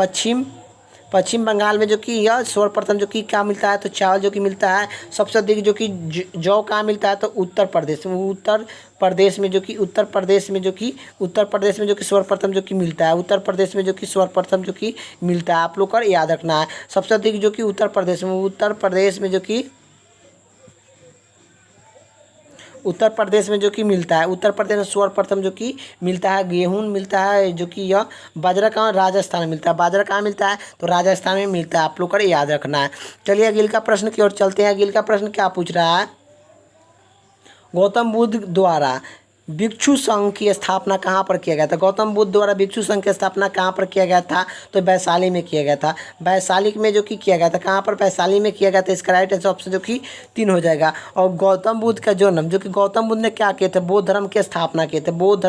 पश्चिम बंगाल में जो कि यह सर्वप्रथम जो कि क्या मिलता है, तो चावल जो कि मिलता है। सबसे अधिक जो कि जौ कहाँ मिलता है, तो उत्तर प्रदेश में जो कि सर्वप्रथम जो कि मिलता है। उत्तर प्रदेश में जो कि सर्वप्रथम जो कि मिलता है, आप लोग को याद रखना है। सबसे अधिक जो कि उत्तर प्रदेश में जो कि मिलता है। उत्तर प्रदेश में सर्वप्रथम जो कि मिलता है गेहूं मिलता है। जो कि यह बाजरा कहाँ, राजस्थान में मिलता है। बाजरा कहाँ मिलता है, तो राजस्थान में मिलता है, आप लोग को याद रखना है। चलिए अगले का प्रश्न की ओर चलते हैं। अगले का प्रश्न क्या पूछ रहा है, गौतम बुद्ध द्वारा भिक्षु संघ की स्थापना कहाँ पर किया गया था? गौतम बुद्ध द्वारा भिक्षु संघ की स्थापना कहाँ पर किया गया था? तो वैशाली में किया गया था। वैशाली में जो कि किया गया था, कहाँ पर? वैशाली में किया गया था। इसका राइट आंसर ऑप्शन जो कि 3 हो जाएगा। और गौतम बुद्ध का जन्म, जो कि गौतम बुद्ध ने क्या किए थे? बौद्ध धर्म की स्थापना किए थे। बौद्ध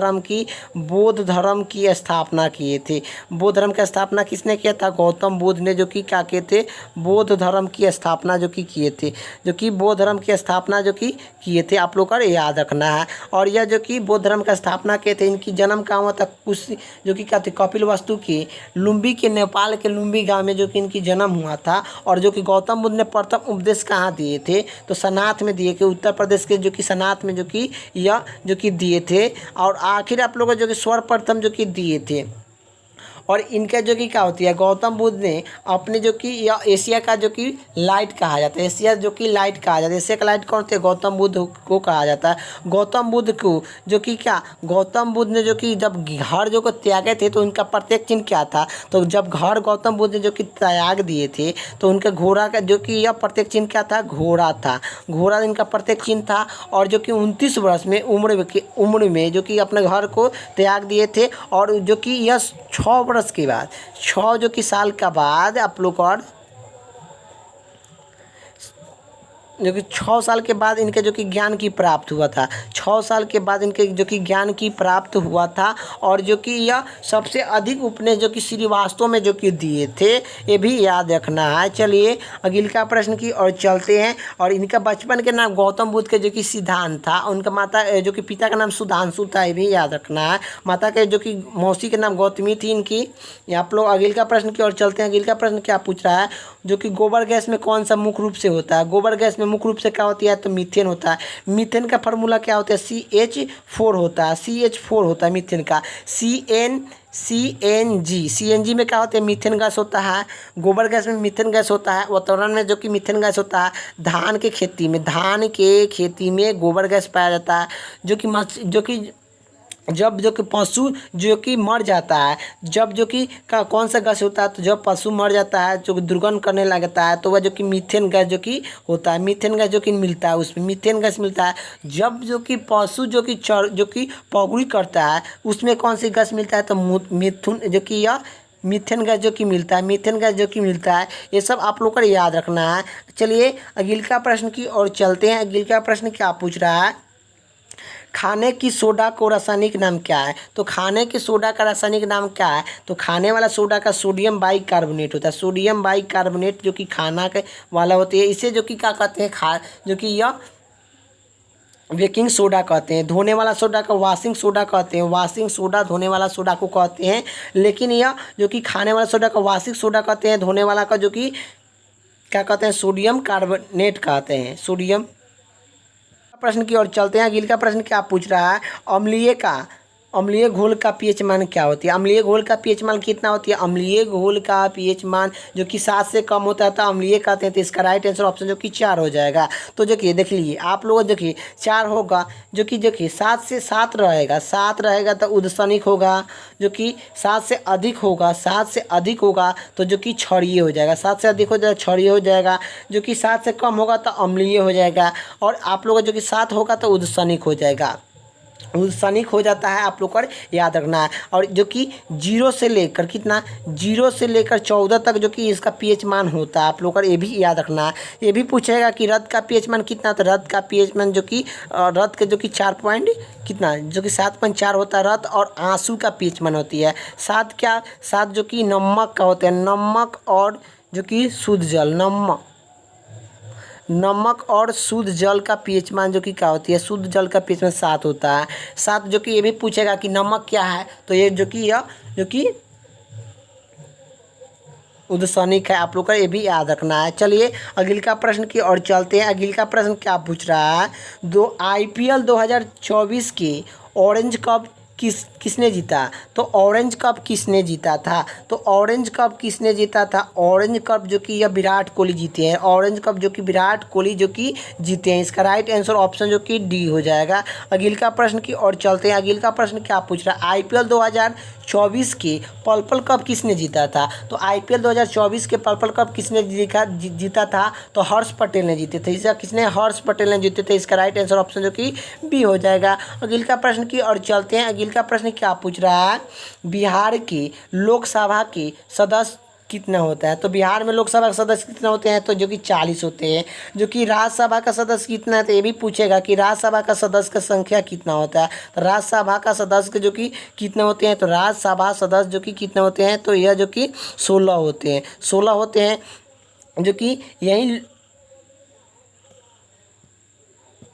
धर्म की स्थापना किए थे। बौद्ध धर्म की स्थापना किसने किया था? गौतम बुद्ध ने, जो कि क्या किए थे? बौद्ध धर्म की स्थापना जो कि किए थे, जो कि बौद्ध धर्म की स्थापना जो कि किए थे। आप लोग को याद रखना है। और यह जो कि बौद्ध धर्म का स्थापना किए थे, इनकी जन्म कहाँ हुआ था? कुछ जो कि क्या थे? कपिलवस्तु के लुम्बी के, नेपाल के लुम्बी गांव में जो कि इनकी जन्म हुआ था। और जो कि गौतम बुद्ध ने प्रथम उपदेश कहाँ दिए थे? तो सनाथ में दिए, कि उत्तर प्रदेश के जो कि सनाथ में जो कि यह जो कि दिए थे। और आखिर आप लोगों को जो कि सर्वप्रथम जो कि दिए थे। और इनका जो कि क्या होती है? गौतम बुद्ध ने अपने जो कि यह एशिया का जो कि लाइट कहा जाता है, एशिया जो कि लाइट कहा जाता है। एशिया का लाइट कौन थे? गौतम बुद्ध को कहा जाता है। गौतम बुद्ध को जो कि क्या, गौतम बुद्ध ने जो कि जब घर जो को त्यागे थे तो उनका प्रत्येक चिन्ह क्या था? तो जब घर गौतम बुद्ध ने जो कि त्याग दिए थे तो उनके घोड़ा का जो कि यह प्रत्येक चिन्ह क्या था? घोड़ा था। घोड़ा इनका प्रत्येक चिन्ह था। और जो कि 29 वर्ष में उम्र में जो कि अपने घर को त्याग दिए थे। और जो कि यह 6 वर्ष के बाद, 6 जो कि साल का बाद आप लोग और जो कि 6 साल के बाद इनके जो कि ज्ञान की प्राप्त हुआ था। 6 साल के बाद इनके जो कि ज्ञान की प्राप्त हुआ था। और जो कि यह सबसे अधिक उपदेश जो कि श्रीवास्तव में जो कि दिए थे, ये भी याद रखना है। चलिए अगले का प्रश्न की और चलते हैं। और इनका बचपन के नाम गौतम बुद्ध के जो कि सिद्धांत था। उनका माता जो कि पिता का नाम सुधांशु था, ये भी याद रखना है। माता के जो कि मौसी के नाम गौतमी थी इनकी। आप लोग अगले का प्रश्न की ओर चलते हैं। अगले का प्रश्न क्या पूछ रहा है? जो कि गोबर गैस में कौन सा मुख्य रूप से होता है? गोबर गैस में मुख्य रूप से क्या होती है? तो मीथेन होता है। मीथेन का फार्मूला क्या होता है? CH4 होता है। CH4 होता है मीथेन का। CNG में क्या होता है? मीथेन गैस होता है। गोबर गैस में मीथेन गैस होता है। वातावरण में जो कि मीथेन गैस होता है। धान के खेती में गोबर गैस पाया जाता है। जो कि जब जो कि पशु जो कि मर जाता है, जब जो कि कौन सा गैस होता है? तो जब पशु मर जाता है, जो कि दुर्गंध करने लगता है, तो वह जो कि मीथेन गैस जो कि होता है। मीथेन गैस जो कि मिलता है, उसमें मीथेन गैस मिलता है। जब जो कि पशु जो कि पगुड़ी करता है, उसमें कौन सी गैस मिलता है? तो मिथुन जो कि यह मीथेन गैस जो कि मिलता है। मीथेन गैस जो कि मिलता है। ये सब आप लोग को याद रखना है। चलिए अगले का प्रश्न की ओर चलते हैं। अगले का प्रश्न क्या पूछ रहा है? खाने की सोडा को रासायनिक नाम क्या है? तो खाने की सोडा का रासायनिक नाम क्या है? तो खाने वाला सोडा का सोडियम बाइकार्बोनेट होता है। सोडियम बाइकार्बोनेट जो कि खाना के वाला होती है, इसे जो कि क्या कहते हैं? जो कि यह बेकिंग सोडा कहते हैं। धोने वाला सोडा का वाशिंग सोडा कहते हैं। वाशिंग सोडा धोने वाला सोडा को कहते हैं। लेकिन यह जो कि खाने वाला सोडा का वाशिंग सोडा कहते हैं। धोने वाला का जो कि क्या कहते हैं? सोडियम कार्बोनेट कहते हैं। सोडियम। प्रश्न की ओर चलते हैं। अगले का प्रश्न क्या पूछ रहा है? अम्लीय घोल का पीएच मान क्या होती है? अम्लीय घोल का पीएच मान कितना होती है? अम्लीय घोल का पीएच मान जो कि 7 से कम होता है तो अम्लीय कहते हैं। तो इसका राइट आंसर ऑप्शन जो कि 4 हो जाएगा। तो देखिए देख लीजिए आप लोग, देखिए 4 होगा, जो कि देखिए 7 से 7 रहेगा, 7 रहेगा तो उद्सनिक होगा। जो कि 7 से अधिक होगा, 7 से अधिक होगा तो जो कि क्षारीय हो जाएगा। 7 से अधिक हो जाएगा क्षारीय हो जाएगा। जो कि 7 से कम होगा तो अम्लीय हो जाएगा। और आप लोग जो कि 7 होगा तो उद्सनिक हो जाएगा। उद्सनिक हो जाता है, आप लोग को याद रखना है। और जो कि 0 से लेकर कितना, 0 से लेकर 14 तक जो कि इसका पीएच मान होता है। आप लोग को ये भी याद रखना है। ये भी पूछेगा कि रक्त का पीएच मान कितना, तो रक्त का पीएच मान जो कि रक्त के जो कि 4 पॉइंट कितना, जो कि 7.4 होता है रक्त। और आंसू का पीएच मान होती है 7 क्या, 7 जो कि नमक का होता है। नमक और जो कि शुद्ध जल, नमक और शुद्ध जल का पीएच मान जो कि क्या होती है? शुद्ध जल का पीएच मान 7 होता है। 7 जो कि ये भी पूछेगा कि नमक क्या है, तो ये जो कि उद्सनिक है। आप लोग का ये भी याद रखना है। चलिए अगले का प्रश्न की ओर चलते हैं। अगले का प्रश्न क्या पूछ रहा है? IPL 2024 की ऑरेंज कप किसने जीता? तो ऑरेंज कप किसने जीता था? तो ऑरेंज कप किसने जीता था? ऑरेंज कप जो कि यह विराट कोहली जीते हैं। ऑरेंज कप जो कि विराट कोहली जो कि जीते हैं। इसका राइट आंसर ऑप्शन जो कि डी हो जाएगा। अगले का प्रश्न की ओर चलते हैं। अगले का प्रश्न क्या पूछ रहा है? आईपीएल 2024 के पर्पल कप किसने जीता था? तो आईपीएल 2024 के पर्पल कप किसने जीता था? तो हर्ष पटेल ने जीते थे। इसका किसने? हर्ष पटेल ने जीते थे। इसका राइट आंसर ऑप्शन जो कि बी हो जाएगा। अगले का प्रश्न की ओर चलते हैं। अगले का प्रश्न क्या पूछ रहा है? बिहार के लोकसभा के सदस्य कितना होता है? तो बिहार में लोकसभा के सदस्य कितने होते हैं? तो जो कि 40 होते हैं। जो कि राज्यसभा का सदस्य कितना है? तो ये भी पूछेगा कि राज्यसभा का सदस्य का संख्या कितना होता है। तो राज्यसभा का सदस्य जो कि कितने होते हैं? तो राज्यसभा सदस्य जो कि कितने होते हैं? तो यह जो कि 16 होते हैं। 16 होते हैं जो कि यही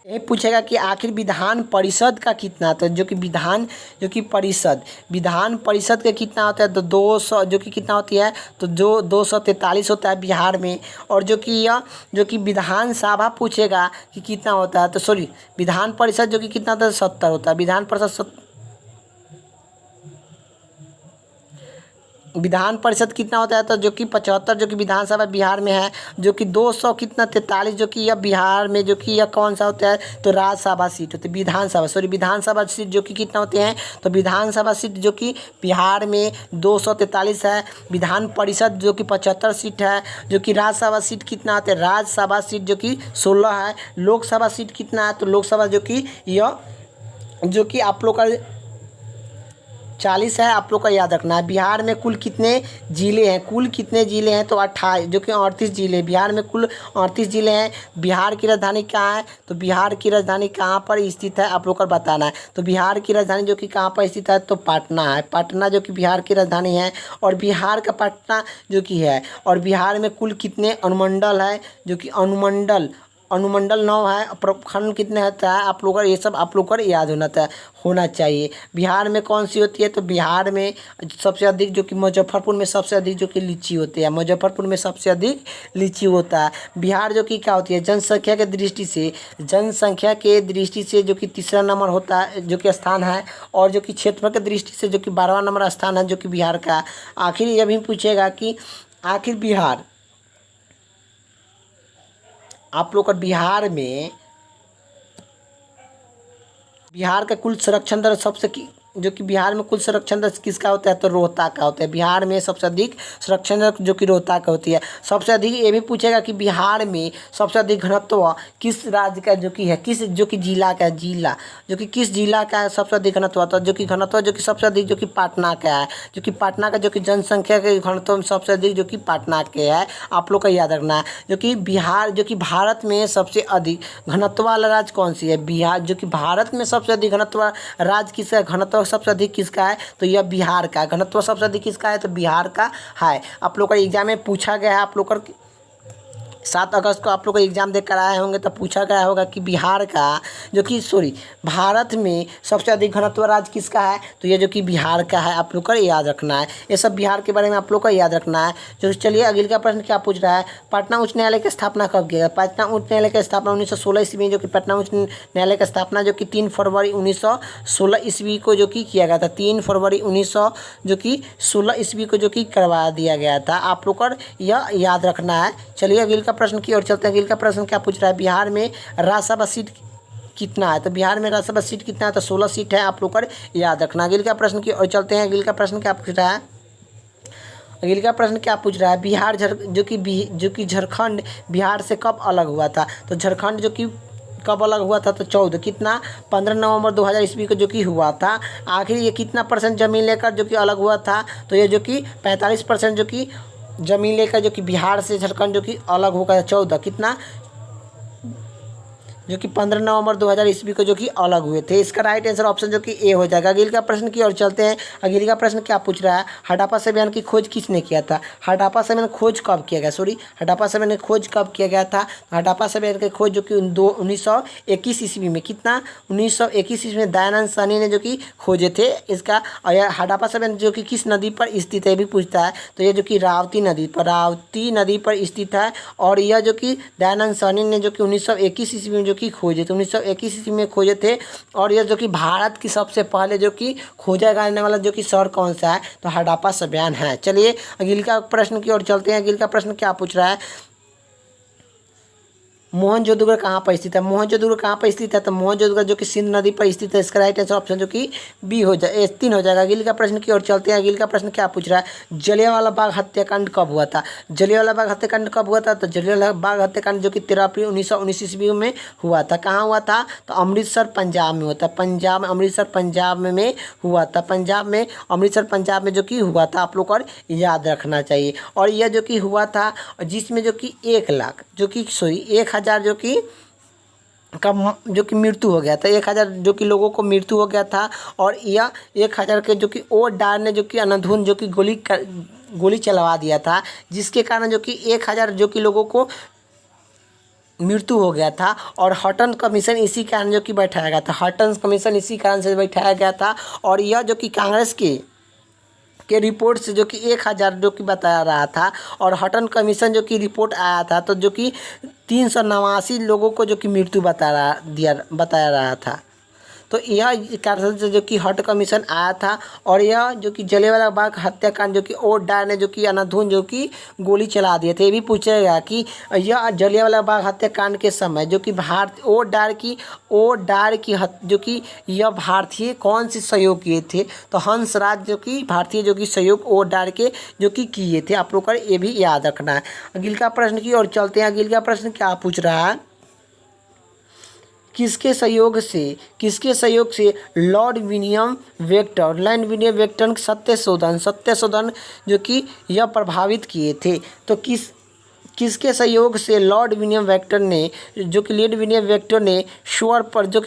ये पूछेगा कि आखिर विधान परिषद का कितना? तो जो कि विधान परिषद का कितना होता है? तो 200 जो कि कितना होती है? तो जो 243 होता है बिहार में। और जो कि यह जो कि विधानसभा पूछेगा कि कितना होता है? तो सॉरी, विधान परिषद जो कि कितना होता है? 70 होता है। विधान परिषद कितना होता है? तो जो कि 75 जो कि विधानसभा बिहार में है। जो कि 200 कितना 43 जो कि यह बिहार में जो कि यह कौन सा होता है? तो राज्यसभा सीट होती है। विधानसभा सीट जो कि कितना होते हैं? तो विधानसभा सीट जो कि बिहार में 243 है। विधान परिषद जो कि 75 सीट है। जो कि राज्यसभा सीट कितना होता है? राज्यसभा सीट जो कि 16 है। लोकसभा सीट कितना है? तो लोकसभा जो कि यह जो कि आप लोग का 40 है। आप लोग का याद रखना है। बिहार में कुल कितने ज़िले हैं? तो 28 जो कि 38 ज़िले। बिहार में कुल 38 ज़िले हैं। बिहार की राजधानी कहाँ है? तो बिहार की राजधानी कहाँ पर स्थित है? आप लोग को बताना है। तो बिहार की राजधानी जो कि कहाँ पर स्थित है? तो पटना है। पटना जो कि बिहार की राजधानी है। और बिहार का पटना जो कि है। और बिहार में कुल कितने अनुमंडल है? जो कि अनुमंडल 9 है। प्रखंड कितने होता है? आप लोग को ये सब आप लोग को याद होना चाहिए। बिहार में कौन सी होती है? तो बिहार में सबसे अधिक जो कि मुजफ्फरपुर में सबसे अधिक जो कि लीची होती है। मुजफ्फरपुर में सबसे अधिक लीची होता है। बिहार जो कि क्या होती है? जनसंख्या के दृष्टि से जो कि तीसरा नंबर होता है जो कि स्थान है। और जो कि क्षेत्रफल के दृष्टि से जो कि 12वां नंबर स्थान है जो कि बिहार का। आखिर यह भी पूछेगा कि आखिर आप लोग का बिहार का कुल संरक्षण दर जो कि बिहार में कुल संरक्षण दर किसका होता है? तो रोहतक का होता है। बिहार में सबसे अधिक संरक्षण दर जो कि रोहतक का होती है। सबसे अधिक ये भी पूछेगा कि बिहार में सबसे अधिक घनत्व किस राज्य का जो कि है? जो कि जिला का जो कि किस जिला का है सबसे अधिक घनत्व? तो जो कि घनत्व जो कि सबसे अधिक जो कि पटना का है। जो कि पटना का जो कि जनसंख्या के घनत्व में सबसे अधिक जो कि पटना के है। आप लोग का याद रखना है। जो कि भारत में सबसे अधिक घनत्व वाला राज्य कौन सी है? बिहार। जो कि भारत में सबसे अधिक घनत्व राज्य किसका? घनत्व सबसे अधिक किसका है? तो यह बिहार का। घनत्व सबसे अधिक किसका है? तो बिहार का है। आप लोग का एग्जाम में पूछा गया है। आप लोग का 7 अगस्त को आप लोग को एग्जाम दे कर आए होंगे तो पूछा गया होगा कि बिहार का जो कि भारत में सबसे अधिक घनत्व राज्य किसका है? तो ये जो कि बिहार का है। आप लोग को याद रखना है। ये सब बिहार के बारे में आप लोग को याद रखना है। जो चलिए अगले का प्रश्न क्या पूछ रहा है? पटना उच्च न्यायालय की स्थापना कब किया गया? पटना उच्च न्यायालय की स्थापना 1916 ईस्वी में जो कि पटना उच्च न्यायालय की स्थापना जो कि 3 फरवरी 1916 ईस्वी को जो कि किया गया था। 3 फरवरी 1916 ईस्वी को जो कि करवा दिया गया था। आप लोग को यह याद रखना है। चलिए अगले का प्रश्न की ओर चलते हैं। अगले का प्रश्न क्या पूछ रहा है? बिहार में राज्यसभा सीट कितना है? तो बिहार में राज्यसभा सीट कितना है? तो 16 सीट है। आप लोग को याद रखना। अगले का प्रश्न की ओर चलते हैं। अगले का प्रश्न क्या पूछ रहा है? बिहार जो कि झारखंड बिहार से कब अलग हुआ था? तो झारखंड जो कि कब अलग हुआ था? तो 15 नवंबर 2000 ईस्वी को जो कि हुआ था। आखिर ये कितना % जमीन लेकर जो कि अलग हुआ था? तो ये जो कि 45% जो कि जमीन लेकर जो कि बिहार से झारखंड जो कि अलग होगा। 14 कितना जो कि 15 नवंबर 2000 ईस्वी को जो कि अलग हुए थे। इसका राइट आंसर ऑप्शन जो कि ए हो जाएगा। अगले का प्रश्न की ओर चलते हैं। अगले का प्रश्न क्या पूछ रहा है? हड़प्पा सभ्यता की खोज किसने किया था? हड़प्पा सभ्यता खोज कब किया गया? हड़प्पा सभ्यता खोज कब किया गया था? हड़प्पा सभ्यता की खोज जो कि 1921 ईस्वी में 1921 ईस्वी में दयानंद साहनी ने जो कि खोजे थे। इसका हड़प्पा सभ्यता जो कि किस नदी पर स्थित है भी पूछता है। तो ये जो कि राप्ती नदी पर स्थित है। और यह जो कि दयानंद साहनी ने जो कि 1921 ईस्वी में जो कि खोजे थे, 1921 ईस्वी में खोजे थे। और यह जो कि भारत की सबसे पहले जो कि खोजा जाने वाला जो कि शहर कौन सा है, तो हड़प्पा सभ्यान है। चलिए अगिल का प्रश्न की ओर चलते हैं। अगिल का प्रश्न क्या पूछ रहा है, मोहनजोदड़ो कहाँ पर स्थित है। मोहनजोदड़ो कहाँ पर स्थित है, तो मोहनजोदड़ो जो कि सिंध नदी पर स्थित है। इसका राइट आंसर ऑप्शन जो कि बी हो जाए, 3 हो जाएगा। अगिल का प्रश्न की ओर चलते हैं। अगिल का प्रश्न क्या पूछ रहा है, जलियांवाला बाग हत्याकांड कब हुआ था। जलियांवाला बाग हत्याकांड कब हुआ था, तो जलियांवाला बाग हत्याकांड जो कि 13 अप्रैल 1919 ईस्वी में हुआ था। कहाँ हुआ था, तो अमृतसर पंजाब में हुआ था। पंजाब, अमृतसर पंजाब में हुआ था। पंजाब में, अमृतसर पंजाब में जो कि हुआ था, आप लोग को याद रखना चाहिए। और यह जो कि हुआ था, जिसमें जो कि 1 लाख जो कि 1000 जो कि जो कि मृत्यु हो गया था। 1000 जो कि लोगों को मृत्यु हो गया था। और यह 1000 के जो कि ओ डार ने जो कि अंधाधुंध जो कि गोली चलवा दिया था, जिसके कारण जो कि 1000 जो कि लोगों को मृत्यु हो गया था। और हटन कमीशन इसी कारण जो कि बैठाया गया था। हटन कमीशन इसी कारण से बैठाया गया था। और यह जो कि कांग्रेस के रिपोर्ट से जो कि 1000 जो कि बताया रहा था। और हटन कमीशन जो कि रिपोर्ट आया था, तो जो कि 389 लोगों को जो कि मृत्यु बताया रहा था। तो यह कारण से जो कि हट कमीशन आया था। और यह जो कि जलियांवाला बाग हत्याकांड जो कि ओ डार ने जो कि अंधाधुंध जो कि गोली चला दिए थे। ये भी पूछेगा कि यह जलियांवाला बाग हत्याकांड के समय जो कि ओ डार की जो कि यह भारतीय कौन से सहयोग किए थे, तो हंसराज जो कि भारतीय जो कि सहयोग ओ डार के जो कि किए थे। आप लोग को ये भी याद रखना है। अगिल का प्रश्न की ओर चलते हैं। अगिल का प्रश्न क्या पूछ रहा है, किसके सहयोग से लॉर्ड विलियम बेंटन सत्य शोधन जो कि यह प्रभावित किए थे। तो किसके सहयोग से लॉर्ड विलियम बेंटन ने स्वर पर जो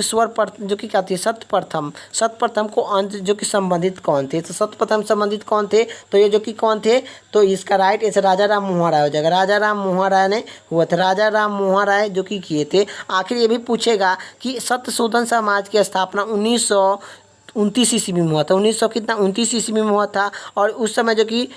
कि क्या थी, सतप्रथम को अंत जो कि संबंधित कौन थे, तो सतप्रथम संबंधित कौन थे, तो ये जो कि कौन थे, तो इसका राइट आंसर राजा राम मोहन राय हो जाएगा। राजा राम मोहन राय ने हुआ था। राजा राम मोहन राय जो कि किए थे। आखिर ये भी पूछेगा कि सत्यशोधन समाज की स्थापना 1929 ईस्वी में हुआ था। 1929 ईस्वी में हुआ था। और उस समय जो कि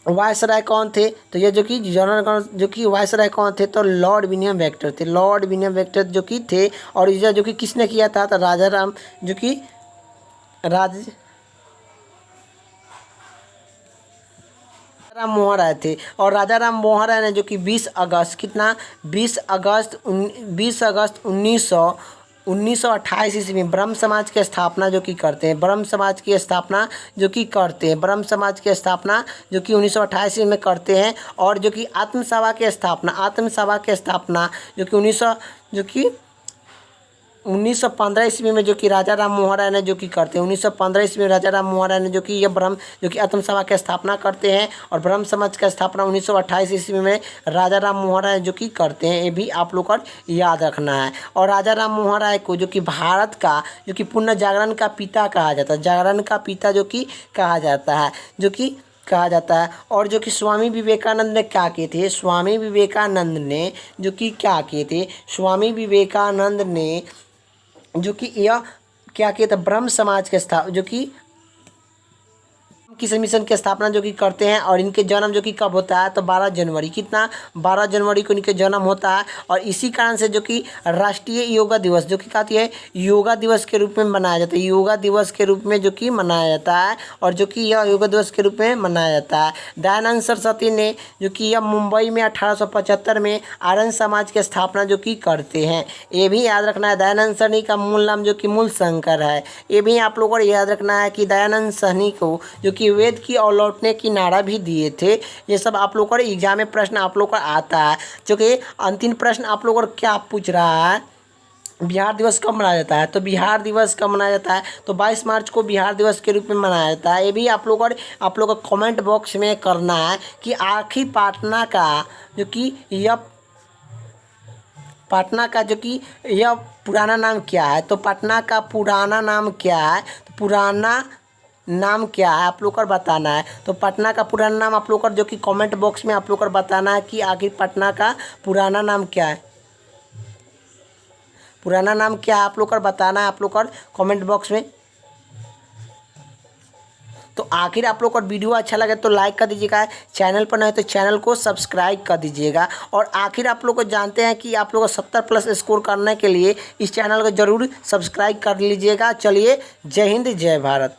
वायसराय कौन थे, तो ये जो कि जनरल जो कि वायसराय कौन थे, तो लॉर्ड विलियम बेंटन थे। लॉर्ड विलियम बेंटन जो कि थे। और यह जो कि किसने किया था, तो राजा राम जो कि राम मोहन राय थे। और राजा राम मोहन राय ने जो कि 20 अगस्त 1928 ईस्वी में ब्रह्म समाज की स्थापना जो कि करते हैं। ब्रह्म समाज की स्थापना जो कि 1928 ईस्वी में करते हैं। और जो कि आत्म सभा की स्थापना जो कि 1915 ईस्वी में जो कि राजा राम मोहन राय ने जो कि करते हैं। 1915 ईस्वी में राजा राम मोहन राय ने जो कि यह ब्रह्म जो कि आत्म सभा की स्थापना करते हैं। और ब्रह्म समाज की स्थापना 1928 ईस्वी में राजा राम मोहन राय जो कि करते हैं। ये भी आप लोग को याद रखना है। और राजा राम मोहन राय को जो कि भारत का जो कि पुनः जागरण का पिता कहा जाता है। जागरण का पिता जो कि कहा जाता है, और जो कि स्वामी विवेकानंद ने क्या किए थे, स्वामी विवेकानंद ने जो कि यह क्या किया था, ब्रह्म समाज के जो कि किस मिशन की स्थापना जो कि करते हैं। और इनके जन्म जो कि कब होता है, तो 12 जनवरी को इनके जन्म होता है। और इसी कारण से जो कि राष्ट्रीय योगा दिवस जो कि कहती है योगा दिवस के रूप में मनाया जाता है। योगा दिवस के रूप में जो कि मनाया जाता है। और जो कि यह योगा दिवस के रूप में मनाया जाता है। दयानंद सरस्वती ने जो कि यह मुंबई में 1875 में आर्य समाज की स्थापना जो कि करते हैं। ये भी याद रखना है। दयानंद सरनी का मूल नाम जो कि मूल शंकर है। ये भी आप लोगों को याद रखना है कि दयानंद सरनी को जो कि वेद की और लौटने की नारा भी दिए थे। ये सब आप लोगों को एग्जाम में प्रश्न आप लोगों को आता है। जो कि अंतिम प्रश्न आप लोगों को क्या पूछ रहा है, बिहार दिवस कब मनाया जाता है, तो बिहार दिवस कब मनाया जाता है, तो 22 मार्च को बिहार दिवस के रूप में मनाया जाता है। ये भी आप लोगों को कमेंट बॉक्स में करना है कि आखिर पटना का जो कि यह पुराना नाम क्या है, तो पटना का पुराना नाम क्या है, तो पुराना नाम क्या है आप लोग को बताना है। तो पटना का पुराना नाम आप लोग को जो कि कमेंट बॉक्स में आप लोग को बताना है कि आखिर पटना का पुराना नाम क्या है। पुराना नाम क्या है आप लोग को बताना है आप लोग को कमेंट बॉक्स में। तो आखिर आप लोग का वीडियो अच्छा लगे तो लाइक कर दीजिएगा, चैनल पर नहीं तो चैनल को सब्सक्राइब कर दीजिएगा। और आखिर आप लोग को जानते हैं कि आप लोग को 70 प्लस स्कोर करने के लिए इस चैनल को ज़रूर सब्सक्राइब कर लीजिएगा। चलिए, जय हिंद जय भारत।